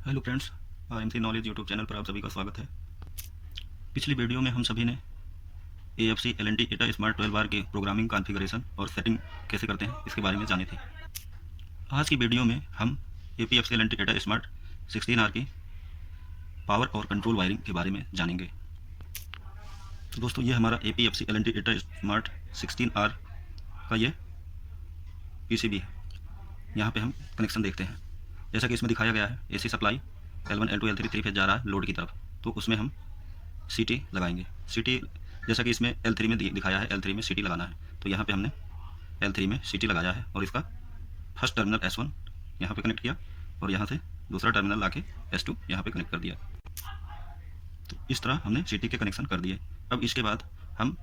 Hello friends, MC knowledge YouTube channel पर आप सभी का स्वागत है। पिछली वीडियो में हम सभी ने AFC LNT एटा स्मार्ट 12R के प्रोग्रामिंग कॉन्फ़िगरेशन और सेटिंग कैसे करते हैं इसके बारे में जाने थे। आज की वीडियो में हम APFC LNT एटा स्मार्ट 16R की पावर और कंट्रोल वायरिंग के बारे में जानेंगे। तो दोस्तों, ये हमारा APFC LNT एटा स्मार्ट 16R का ये PCB है। यहाँ पे हम कनेक्शन देखते हैं। जैसा कि इसमें दिखाया गया है, AC supply L1 L2 L3 3 phase जा रहा है लोड की तरफ, तो उसमें हम CT लगाएंगे। CT जैसा कि इसमें L3 में दिखाया है, L3 में CT लगाना है, तो यहाँ पे हमने L3 में CT लगाया है और इसका फर्स्ट टर्मिनल S1 यहाँ पे कनेक्ट किया और यहाँ से दूसरा टर्मिनल ला के S2 यहाँ पे कनेक्ट कर दिया। तो इस तरह हमने CT के कनेक्शन कर दिए। अब इसके बाद हम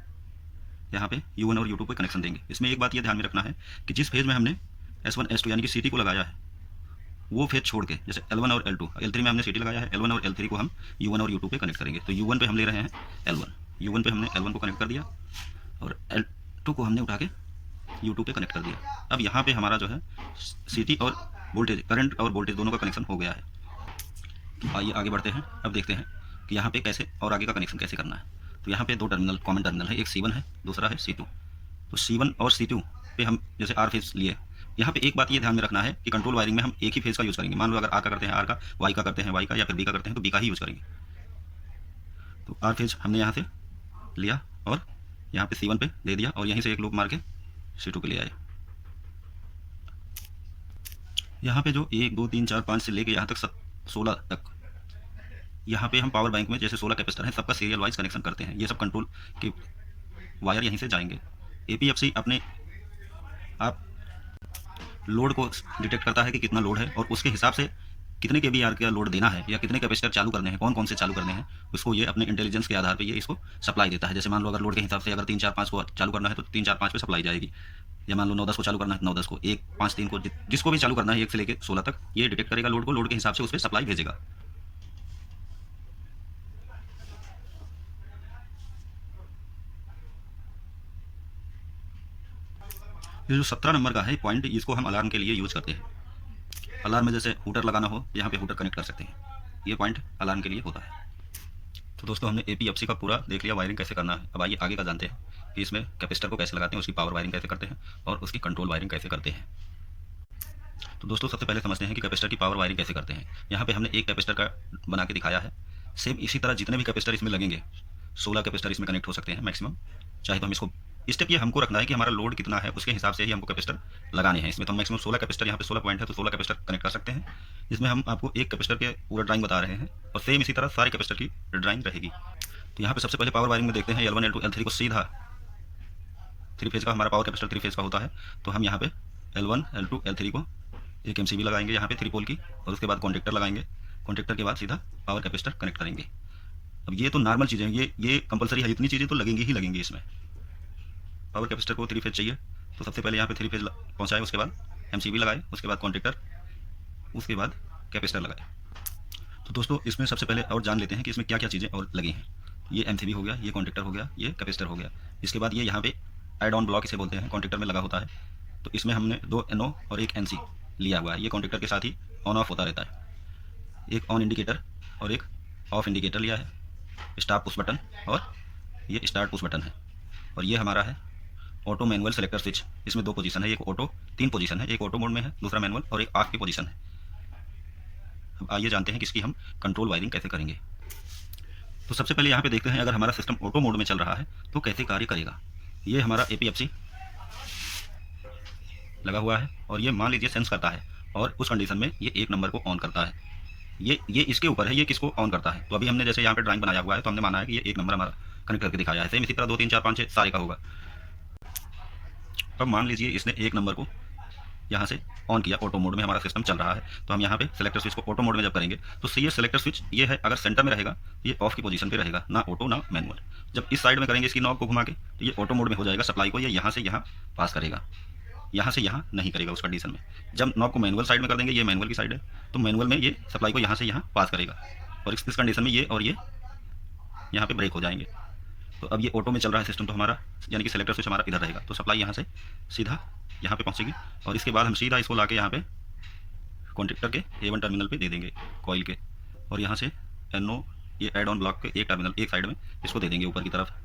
यहाँ पे U1 और U2 पे कनेक्शन देंगे। इसमें एक बात ये ध्यान में रखना है कि जिस फेज में हमने S1 S2 यानी कि CT को लगाया है, वो फेज छोड़ के, जैसे L1 और L2, L3 में हमने CT लगाया है, L1 और L3 को हम U1 और U2 पे कनेक्ट करेंगे। तो U1 पे हम ले रहे हैं L1, U1 पे हमने L1 को कनेक्ट कर दिया और L2 को हमने उठा के U2 पे कनेक्ट कर दिया। अब यहाँ पे हमारा जो है CT और वोल्टेज, करंट और वोल्टेज दोनों का कनेक्शन हो गया है। तो आइए आगे बढ़ते हैं। अब देखते हैं कि यहाँ पे कैसे और आगे का कनेक्शन कैसे करना है। तो यहाँ पे दो टर्मिनल, कॉमन टर्मिनल है, एक C1 है, दूसरा है C2। तो C1 और C2 पे हम जैसे R फेज लिए, यहाँ पे एक बात ये ध्यान में रखना है कि कंट्रोल वायरिंग में हम एक ही फेज का यूज़ करेंगे। मान लो अगर R का करते हैं R का, Y का करते हैं Y का, या फिर B का करते हैं तो B का ही यूज़ करेंगे। तो R फेज हमने यहाँ से लिया और यहाँ पे C1 पे दे दिया और यहीं से एक लूप मार के C2 पे ले आए। यहाँ पे जो 1 2 3 4 5 से लेके यहाँ तक 16 तक, यहाँ पे हम पावर बैंक में जैसे 16 कैपेसिटर हैं, सबका सीरियल वाइज कनेक्शन करते हैं। ये सब कंट्रोल के वायर यहीं से जाएंगे। APFC अपने आप लोड को डिटेक्ट करता है कि कितना लोड है और उसके हिसाब से कितने kVAR का लोड देना है या कितने कैपेसिटर चालू करने हैं, कौन कौन से चालू करने हैं, उसको ये अपने इंटेलिजेंस के आधार पर ये इसको सप्लाई देता है। जैसे मान लो अगर लोड के हिसाब से अगर 3 4 5 को चालू करना है तो 3 4 5 पे सप्लाई जाएगी, या मान लो 9 10 को चालू करना है 9 10 को, 1 5 3 को, जिसको भी चालू करना है 1 से लेकर 16 तक, ये डिटेक्ट करेगा लोड को, लोड के हिसाब से उस पर सप्लाई भेजेगा। ये जो 17 नंबर का है पॉइंट, इसको हम अलार्म के लिए यूज़ करते हैं। अलार्म में जैसे हूटर लगाना हो, यहाँ पे हूटर कनेक्ट कर सकते हैं। ये पॉइंट अलार्म के लिए होता है। तो दोस्तों, हमने APFC का पूरा देख लिया वायरिंग कैसे करना है। अब आइए आगे का जानते हैं कि इसमें कैपेसिटर को कैसे लगाते हैं, उसकी पावर वायरिंग कैसे करते हैं और उसकी कंट्रोल वायरिंग कैसे करते हैं। तो दोस्तों, सबसे पहले समझते हैं कि कैपेसिटर की पावर वायरिंग कैसे करते हैं। यहाँ पे हमने एक कैपेसिटर का बना के दिखाया है। सेम इसी तरह जितने भी कैपेसिटर इसमें लगेंगे, 16 कैपेसिटर इसमें कनेक्ट हो सकते हैं मैक्सिमम। चाहे तो हम इसको, स्टेप ये हमको रखना है कि हमारा लोड कितना है, उसके हिसाब से ही हमको कैपेसिटर लगाने हैं। इसमें तो मैक्सिमम 16 कैपेसिटर, यहाँ पे 16 पॉइंट है तो 16 कैपेसिटर कनेक्ट कर सकते हैं। जिसमें हम आपको एक कैपेसिटर के पूरा ड्राइंग बता रहे हैं और सेम इसी तरह सारे कैपेसिटर की ड्राइंग रहेगी। तो यहाँ पे सबसे पहले पावर वायरिंग में देखते हैं L1 L2 L3 को सीधा 3 फेज का, हमारा पावर कैपेसिटर 3 फेज का होता है। तो हम यहाँ पे L1 L2 L3 को एक MCB लगाएंगे यहाँ पे 3 पोल की, और उसके बाद कॉन्टेक्टर लगाएंगे। कॉन्टेक्टर के बाद सीधा पावर कैपेसिटर कनेक्ट करेंगे। अब ये तो नॉर्मल चीज़ें हैं, ये कंपलसरी है, इतनी चीज़ें तो लगेंगी ही लगेंगी इसमें। पावर कैपेसिटर को 3 फेज चाहिए तो सबसे पहले यहाँ पे 3 फेज पहुँचाए, उसके बाद MCB लगाए, उसके बाद कॉन्टेक्टर, उसके बाद कैपेसिटर लगाए। तो दोस्तों, इसमें सबसे पहले और जान लेते हैं कि इसमें क्या क्या चीज़ें और लगी हैं। ये MCB हो गया, ये कॉन्टेक्टर हो गया, ये कैपेसिटर हो गया। इसके बाद ये यहाँ पे एड ऑन ब्लॉक इसे बोलते हैं, कॉन्टेक्टर में लगा होता है। तो इसमें हमने 2 NO और एक NC लिया हुआ है। ये कॉन्टेक्टर के साथ ही ऑन ऑफ होता रहता है। एक ऑन इंडिकेटर और एक ऑफ इंडिकेटर लिया है, स्टार्ट पुश बटन और ये स्टार्ट पुश बटन है। और ये हमारा है ऑटो मैनुअल सेलेक्टर स्विच। इसमें 2 पोजीशन है, एक ऑटो, 3 पोजीशन है, एक ऑटो मोड में है, दूसरा मैनुअल और एक ऑफ की पोजीशन है। अब आइए जानते हैं कि इसकी हम कंट्रोल वायरिंग कैसे करेंगे। तो सबसे पहले यहाँ पे देखते हैं अगर हमारा सिस्टम ऑटो मोड में चल रहा है तो कैसे कार्य करेगा। ये हमारा APFC लगा हुआ है और ये मान लीजिए सेंस करता है और उस कंडीशन में ये 1 नंबर को ऑन करता है। ये इसके ऊपर है, ये किसको ऑन करता है। तो अभी हमने जैसे यहाँ पे ड्राइंग बनाया हुआ है तो हमने माना है कि ये 1 नंबर हमारा कनेक्ट करके दिखाया है। सेम इसी तरह 2 3 4 5 6 सारे का होगा। अब मान लीजिए इसने 1 नंबर को यहाँ से ऑन किया, ऑटो मोड में हमारा सिस्टम चल रहा है। तो हम यहाँ पे सेलेक्टर स्विच को ऑटो मोड में जब करेंगे तो ये सेलेक्टर स्विच ये है, अगर सेंटर में रहेगा ये ऑफ की पोजीशन पे रहेगा, ना ऑटो ना मैनुअल। जब इस साइड में करेंगे इसकी नॉब को घुमा के तो ये ऑटो मोड में हो जाएगा। सप्लाई को ये यहाँ से यहाँ पास करेगा, यहाँ से यहाँ नहीं करेगा उस कंडीशन में। जब नॉब को मैनुअल साइड में कर देंगे, ये मैनुअल की साइड है, तो मैनुअल में ये सप्लाई को यहाँ से यहाँ पास करेगा और इस कंडीशन में ये और ये यहाँ पे ब्रेक हो जाएंगे। तो अब ये ऑटो में चल रहा है सिस्टम तो हमारा, यानी कि सेलेक्टर स्विच हमारा इधर रहेगा, तो सप्लाई यहाँ से सीधा यहाँ पे पहुँचेगी और इसके बाद हम सीधा इसको ला के यहाँ पे कॉन्टेक्टर के A1 टर्मिनल पे दे देंगे कॉइल के, और यहाँ से NO ये एड ऑन ब्लॉक के एक टर्मिनल एक साइड में इसको दे देंगे ऊपर की तरफ।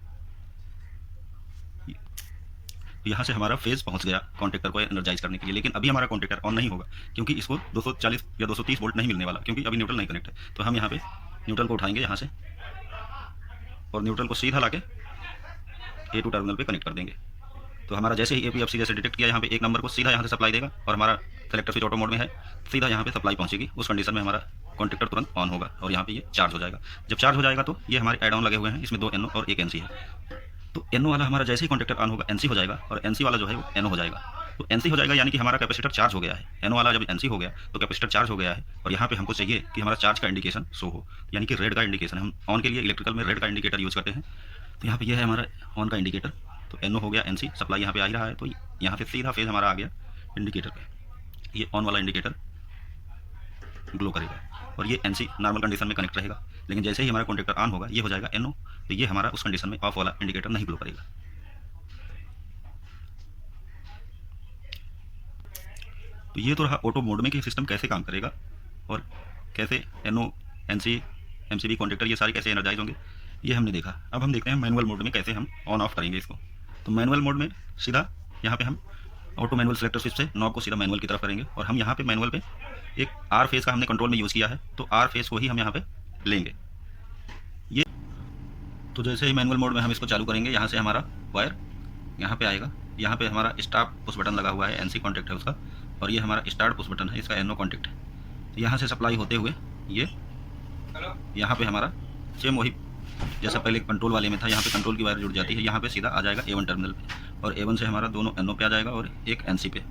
यहाँ से हमारा फेज पहुँच गया कॉन्टेक्टर को एनर्जाइज करने के लिए, लेकिन अभी हमारा कॉन्टेक्टर ऑन नहीं होगा क्योंकि इसको 240 या 230 वोल्ट नहीं मिलने वाला, क्योंकि अभी न्यूट्रल नहीं कनेक्ट है। तो हम यहाँ पे न्यूट्रल को उठाएंगे यहाँ से और न्यूट्रल को सीधा लाके A2 टर्मिनल पे कनेक्ट कर देंगे। तो हमारा जैसे ही APFC जैसे डिटेक्ट किया यहाँ पे 1 नंबर को सीधा यहाँ से सप्लाई देगा और हमारा सेलेक्टर स्विच ऑटो मोड में है, सीधा यहाँ पे सप्लाई पहुँचेगी। उस कंडीशन में हमारा कॉन्टेक्टर तुरंत ऑन होगा और यहाँ पे ये चार्ज हो जाएगा। जब चार्ज हो जाएगा तो ये हमारे एड ऑन लगे हुए हैं, इसमें 2 NO और 1 NC है। तो NO वाला हमारा जैसे ही कॉन्टेक्टर ऑन होगा NC हो जाएगा, और NC वाला जो है वो NO हो जाएगा। तो NC हो जाएगा यानी कि हमारा कैपेसिटर चार्ज हो गया है। NO वाला जब NC हो गया तो कैपेसिटर चार्ज हो गया है, और यहाँ पे हमको चाहिए कि हमारा चार्ज का इंडिकेशन शो हो, यानी कि रेड का इंडिकेशन। हम ऑन के लिए इलेक्ट्रिकल में रेड का इंडिकेटर यूज़ करते हैं। तो यहाँ पे ये है हमारा ऑन का इंडिकेटर। तो NO हो गया, NC सप्लाई यहाँ पे आ ही रहा है, तो यहाँ से सीधा फेज हमारा आ गया इंडिकेटर पे। ये ऑन वाला इंडिकेटर ग्लो करेगा और ये NC नॉर्मल कंडीशन में कनेक्ट रहेगा, लेकिन जैसे ही हमारा कॉन्टेक्टर ऑन होगा ये हो जाएगा NO, तो ये हमारा उस कंडीशन में ऑफ वाला इंडिकेटर नहीं ग्लो करेगा। तो ये तो रहा ऑटो मोड में कि सिस्टम कैसे काम करेगा और कैसे NO, NC, MCB कॉन्टेक्टर ये सारे कैसे एनर्जाइज होंगे, ये हमने देखा। अब हम देखते हैं मैनुअल मोड में कैसे हम ऑन ऑफ करेंगे इसको। तो मैनुअल मोड में सीधा यहाँ पे हम ऑटो मैनुअल सेलेक्टर स्विच से नॉब को सीधा मैनुअल की तरफ करेंगे, और हम यहाँ पे मैनुअल पे एक R फेज़ का हमने कंट्रोल में यूज़ किया है, तो R फेज़ को ही हम यहाँ पे लेंगे। ये तो जैसे ही मैनुअल मोड में हम इसको चालू करेंगे, यहाँ से हमारा वायर यहाँ पे आएगा। यहाँ पे हमारा स्टॉप पुश बटन लगा हुआ है, NC कॉन्टेक्ट है उसका, और ये हमारा स्टार्ट पुश बटन है, इसका NO कॉन्टेक्ट है। तो यहाँ से सप्लाई होते हुए ये यहाँ पे हमारा सेम वही जैसा पहले कंट्रोल वाले में था, यहाँ पे कंट्रोल की वायर जुड़ जाती है, यहाँ पे सीधा आ जाएगा A1 टर्मिनल पे, और A1 से हमारा दोनों NO पे आ जाएगा और एक NC पे।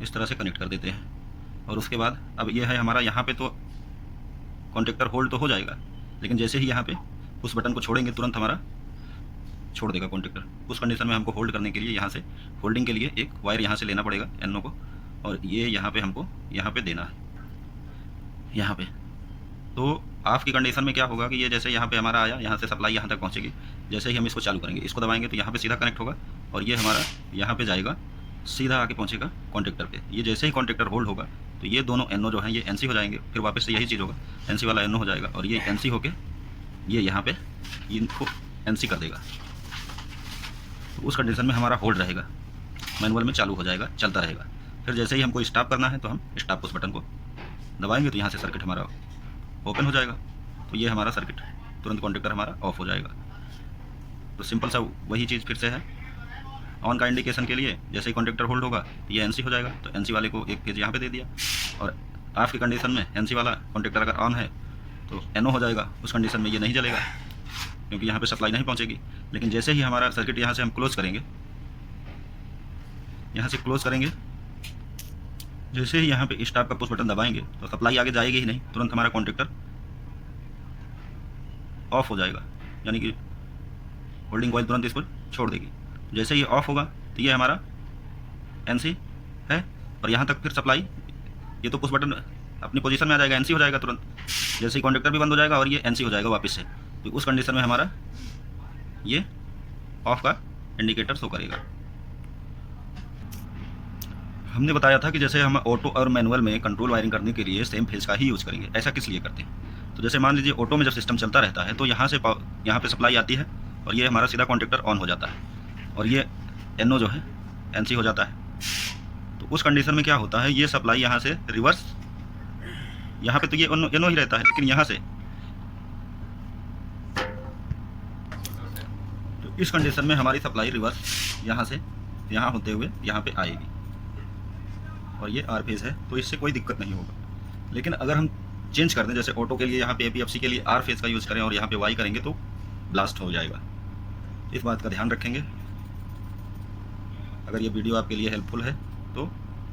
इस तरह से कनेक्ट कर देते हैं। और उसके बाद अब ये है हमारा, यहाँ पे तो कॉन्टेक्टर होल्ड तो हो जाएगा, लेकिन जैसे ही यहाँ पे उस बटन को छोड़ेंगे तुरंत हमारा छोड़ देगा कॉन्टेक्टर। उस कंडीशन में हमको होल्ड करने के लिए यहाँ से होल्डिंग के लिए एक वायर यहाँ से लेना पड़ेगा NO को, और ये यहाँ पे हमको यहाँ पे देना है यहाँ पे। तो ऑफ की कंडीशन में क्या होगा कि ये जैसे यहाँ पे हमारा आया, यहाँ से सप्लाई यहाँ तक पहुँचेगी। जैसे ही हम इसको चालू करेंगे, इसको दबाएंगे तो यहाँ पे सीधा कनेक्ट होगा, और ये हमारा यहाँ पे जाएगा, सीधा आके पहुँचेगा कॉन्टेक्टर पे। ये जैसे ही कॉन्टेक्टर होल्ड होगा तो ये दोनों NO जो हैं ये NC हो जाएंगे, फिर वापस से यही चीज़ होगा, NC वाला NO हो जाएगा, और ये NC होके ये यहाँ पे इनको NC कर देगा। तो उस कंडीशन में हमारा होल्ड रहेगा, मैनुअल में चालू हो जाएगा, चलता रहेगा। फिर जैसे ही हमको स्टॉप करना है तो हम स्टॉप उस बटन को दबाएंगे, तो यहाँ से सर्किट हमारा ओपन हो जाएगा। तो ये हमारा सर्किट तुरंत कॉन्टेक्टर हमारा ऑफ हो जाएगा। तो सिंपल सा वही चीज़ फिर से है। ऑन का इंडिकेशन के लिए जैसे ही कॉन्टेक्टर होल्ड होगा ये NC हो जाएगा, तो NC वाले को एक पेज यहाँ पे दे दिया, और ऑफ की कंडीशन में NC वाला कॉन्टेक्टर अगर ऑन है तो NO हो जाएगा। उस कंडीशन में ये नहीं जलेगा क्योंकि यहाँ पे सप्लाई नहीं पहुँचेगी। लेकिन जैसे ही हमारा सर्किट यहाँ से हम क्लोज करेंगे, यहाँ से क्लोज करेंगे, जैसे ही यहाँ पे स्टॉप का पुश बटन दबाएंगे तो सप्लाई आगे जाएगी ही नहीं, तुरंत हमारा कॉन्टेक्टर ऑफ हो जाएगा, यानी कि होल्डिंग कॉइल तुरंत इसको छोड़ देगी। जैसे ही ऑफ होगा तो ये हमारा NC है, और यहाँ तक फिर सप्लाई, ये तो पुश बटन अपनी पोजीशन में आ जाएगा, NC हो जाएगा तुरंत। जैसे ही कॉन्टेक्टर भी बंद हो जाएगा और ये NC हो जाएगा वापस से, तो उस कंडीशन में हमारा ये ऑफ का इंडिकेटर शो करेगा। हमने बताया था कि जैसे हम ऑटो और मैनुअल में कंट्रोल वायरिंग करने के लिए सेम फेज का ही यूज़ करेंगे। ऐसा किस लिए करते हैं? तो जैसे मान लीजिए ऑटो में जब सिस्टम चलता रहता है तो यहाँ से यहाँ पे सप्लाई आती है, और ये हमारा सीधा कॉन्टेक्टर ऑन हो जाता है, और ये NO जो है NC हो जाता है। तो उस कंडीशन में क्या होता है, ये सप्लाई यहाँ से रिवर्स, यहाँ पे तो ये NO ही रहता है, लेकिन यहाँ से तो इस कंडीशन में हमारी सप्लाई रिवर्स यहाँ से यहाँ होते हुए यहाँ पे आएगी, और ये R फेज़ है, तो इससे कोई दिक्कत नहीं होगा। लेकिन अगर हम चेंज कर दें, जैसे ऑटो के लिए यहाँ पे APFC के लिए R फेज़ का यूज़ करें और यहाँ पे Y करेंगे तो ब्लास्ट हो जाएगा। इस बात का ध्यान रखेंगे। अगर ये वीडियो आपके लिए हेल्पफुल है तो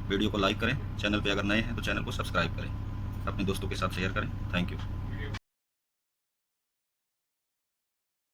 वीडियो को लाइक करें, चैनल पे अगर नए हैं तो चैनल को सब्सक्राइब करें, अपने दोस्तों के साथ शेयर करें। Thank you.